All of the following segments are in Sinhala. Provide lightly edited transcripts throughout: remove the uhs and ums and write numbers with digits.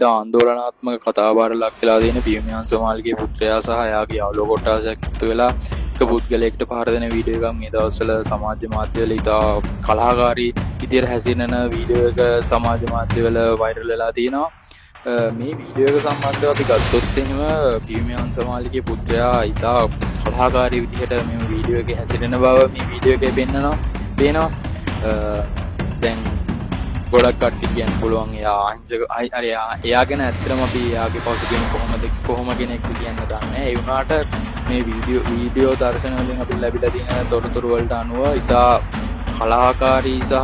ඉතා ආందోලනාත්මක කතාබහට ලක් වෙලා තියෙන පියමියන් සෝමාලිගේ පුත්‍රයා සහ එයාගේ යාළුවෝ කොටසක් එකතු වෙලා එක පුද්ගලයෙක්ට පහර දෙන වීඩියෝ එකක් මේ දවස්වල සමාජ මාධ්‍යවල ඉතා කලහකාරී විදියට හැසිරෙන වීඩියෝ එක සමාජ මාධ්‍යවල වෛරල් වෙලා තියෙනවා. මේ වීඩියෝ එක සම්බන්ධව අපි ගත්තොත් එහෙම පියමියන් සෝමාලිගේ පුත්‍රයා ඉතා කලහකාරී විදියට මේ වීඩියෝ එකේ හැසිරෙන බව මේ වීඩියෝ එකේ පේනවා. දැන් ගොඩක් කට්ටිය කියන්න පුළුවන් එයා අහිංසක එයා ගැන ඇත්තටම අපි එයාගේ පසුබිම කොහොම කෙනෙක්ද කියන්න දන්නේ. ඒ වුණාට මේ වීඩියෝ දර්ශන වලින් අපිට ලැබිලා තියෙන තොරතුරු වලට අනුව ඉතා කලාකාරී සහ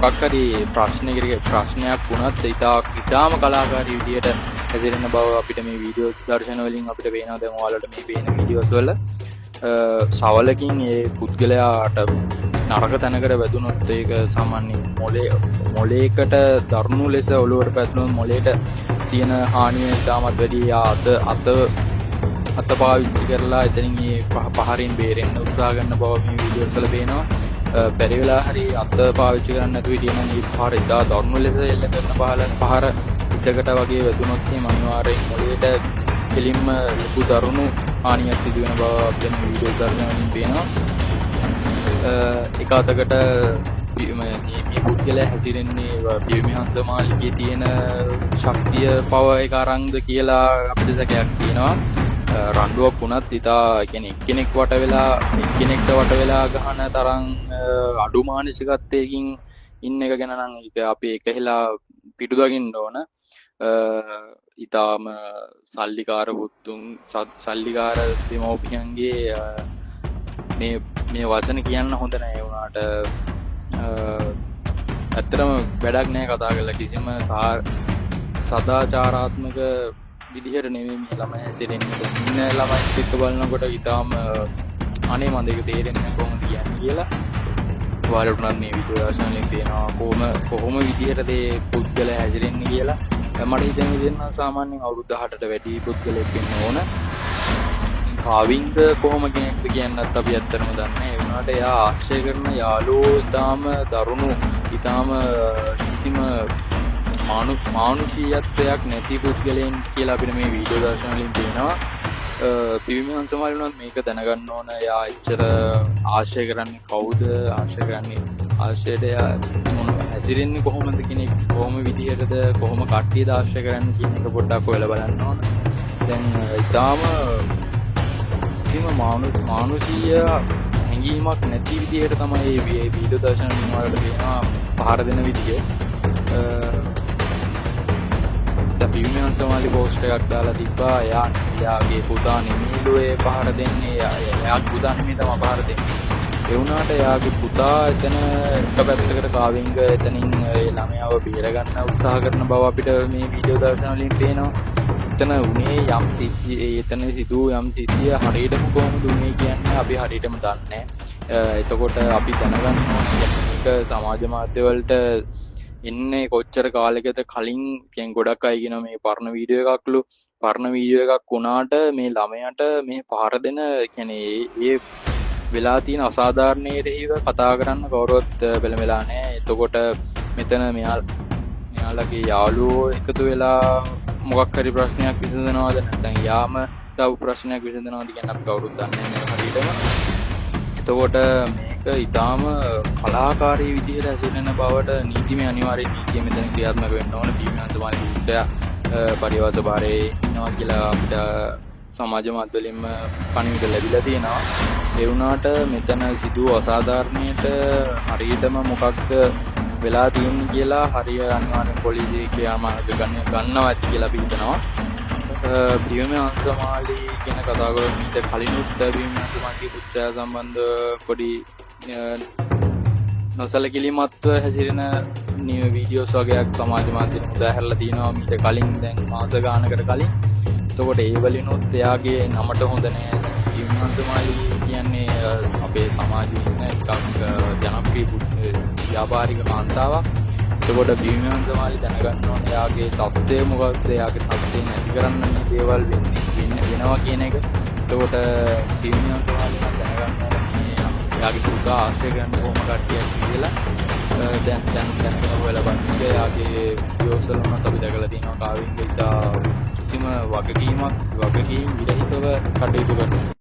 මොකක් හරි ප්‍රශ්නයක් වුණත් ඉතාම කලාකාරී විදියට හැසිරෙන බව අපිට මේ වීඩියෝ දර්ශන වලින් අපිට පේනවා. දැන් ඔයාලට මේ පේන වීඩියෝස් වල සවලකින් ඒ පුද්ගලයාට නරක තැනකට වැදුනොත් ඒක සාමාන්‍යයෙන් මොලේකට දරුණු ලෙස ඔලුවට පැතුනොත් මොලේට තියෙන හානිය ඉතාමත් වැඩි. අත පාවිච්චි කරලා එතනින් මේ පහරින් බේරෙන්න උත්සාහ කරන බව මේ වීඩියෝස් වල පේනවා. බැරි වෙලා හරි අත පාවිච්චි කරන්න නැතුව හිටියනම් මේ පහර ඉතා දරුණු ලෙස එල්ල කරන පහර ඉසකට වගේ වැදුනොත් එහෙම අනිවාර්යයෙන් මොලේට කෙලින්ම ලොකු දරුණු හානියක් සිදු වෙන බව අපිට මේ වීඩියෝ දර්ශන වලින් පේනවා. එක අතකට මේ පුද්ගලයා හැසිරෙන්නේ පියමියන් සෝමාලිගේ තියෙන ශක්තිය පව එක අරන්ද කියලා අපිට සැකයක් තියෙනවා. රණ්ඩුවක් වුණත් ඉතා එක්කෙනෙක්ට වට වෙලා ගහන තරම් අඩු මානසිකත්වයකින් ඉන්න එක ගැන නම් අපි එකහෙලා පිටු දකින්න ඕන. ඉතාම සල්ලිකාර දෙමව්පියන්ගේ මේ වචන කියන්න හොඳ නෑ. වුණාට ඇත්තටම වැඩක් නෑ කතා කරලා. කිසිම සදාචාරාත්මක විදිහට නෙමෙයි මේ ළමයි හැසිරෙන්නේ. ඉන්න ළමයි එක්ක බලනකොට ඉතාම අනේ මන්ද ඒක තේරෙන්නේ කොහොමද කියන්නේ කියලා. ඔයාලට උනත් මේ වීඩියෝ දර්ශන වලින් පේනවා කොහොම විදිහටද මේ පුද්ගලයා හැසිරෙන්නේ කියලා. මට හිතෙනවා සාමාන්‍යයෙන් අවුරුදු 18ට වැඩි පුද්ගලයෙක් වෙන්න ඕන. කාවින්ද කොහොම කෙනෙක්ද කියන්නත් අපි ඇත්තටම දන්නේ නැහැ. ඒ වුණාට එයා ආශ්‍රය කරන යාළුවෝ ඉතාම දරුණු ඉතාම කිසිම මානුෂීයත්වයක් නැති පුද්ගලයන් කියලා අපිට මේ වීඩියෝ දර්ශන වලින් පේනවා. පියමියන් සෝමාලි වුණත් මේක දැනගන්න ඕන. එයා එච්චර ආශ්‍රය කරන්නේ කවුද? ආශ්‍රයට එයා හැසිරෙන්නේ කොහොමද කෙනෙක් කොහොම විදිහටද කොහොම කට්ටියද ආශ්‍රය කරන්නේ කියන එක පොඩ්ඩක් ඔයාලා බලන්න ඕන. දැන් ඉතාම කිසිම මානුෂීය හැඟීමක් නැති විදිහට තමයි මේ වීඩියෝ දර්ශන වලට පේනවා පහර දෙන විදිය. පියමියන් සෝමාලි පෝස්ට් එකක් දාලා තිබ්බා. එයාගේ පුතා නෙමෙයිලු ඒ පහර දෙන්නේ. එයාගේ පුතා නෙමෙයි තමයි පහර දෙන්නේ. ඒ වුණාට එයාගේ පුතා එතන එක පැත්තකට කාවින්ග එතනින් ඒ ළමයාව බේරගන්න උත්සාහ කරන බව අපිට මේ වීඩියෝ දර්ශන වලින් පේනවා. එතන උනේ එතන සිදු යම් සිද්ධිය හරියටම කොහොමද උනේ කියන්නේ අපි හරියටම දන්නේ නැහැ. එතකොට අපි දැනගන්න ඕනේ මේක සමාජ මාධ්‍ය වලට එන්නේ කොච්චර කාලයකද කලින් කියන්නේ ගොඩක් අය කියන මේ පරණ වීඩියෝ එකක් වුණාට මේ ළමයාට මේ පහර දෙන කියන්නේ ඒ වෙලා තියෙන අසාධාරණයේදී කතා කරන්න කවුරුවත් පෙළඹෙලා නැහැ. එතකොට මෙතන මෙයාලගේ යාළුවෝ එකතු වෙලා මොකක් හරි ප්‍රශ්නයක් විසඳනවාද නැත්නම් යාම තව ප්‍රශ්නයක් විසඳනවාද කියන අපි කවුරුත් දන්නේ නැහැ හරියටම. එතකොට මේක ඊටාම කලාකාරී විදිහට හැසිරෙන බවට නීතිමය අනිවාර්ය නීතිය මෙතන ක්‍රියාත්මක වෙන්න ඕන. පියමියන් සෝමාලි පුත්‍රයා පරිවාස භාරයේ ඉන්නවා කියලා අපිට සමාජ මාධ්‍ය වලින්ම පණිවිඩ ලැබිලා තියෙනවා. ඒ වුණාට මෙතන සිදු අසාධාරණයට හරියටම මොකක්ද වෙලා තියෙන්නේ කියලා හරිය අනිවාර්යෙන් පොලිසිය ක්‍රියාමාර්ග ගන්නවා ඇති කියලා අපි හිතනවා. පියමියන් සෝමාලි කියන කතා කරලා ඊට කලිනුත් පියමියන් සෝමාලිගේ පුත්‍රයා සම්බන්ධ පොඩි නොසලකිලිමත්ව හැසිරෙන වීඩියෝස් වගේක් සමාජ මාධ්‍යවල උදාහැරලා තියෙනවා ඊට කලින් දැන් මාස ගානකට කලින්. එතකොට ඒ වලිනුත් එයාගේ නමට හොඳ නෑ. පියමියන් සෝමාලි කියන්නේ අපේ සමාජයේ ඉන්න එකක් ජනප්‍රිය ව්‍යාපාරික කාන්තාවක්. එතකොට පියමියන් සෝමාලි දැනගන්න ඕනේ එයාගේ තත්ත්වය මොකක්ද, එයාගේ තත්ත්වය නැති කරන්න මේ දේවල් වෙනවා කියන එක. එතකොට පියමියන් සෝමාලි දැනගන්න ඕනේ එයාගේ පුතා ආශ්‍රය කරන්න කොහොම කට්ටියක් කියලා. දැන් හොයලා බලන්න එයාගේ වීඩියෝස් වල උනත් අපි දැකලා තියෙනවා කාවින්ගේ ඉතා කිසිම වගකීම් විරහිතව කටයුතු කරනවා.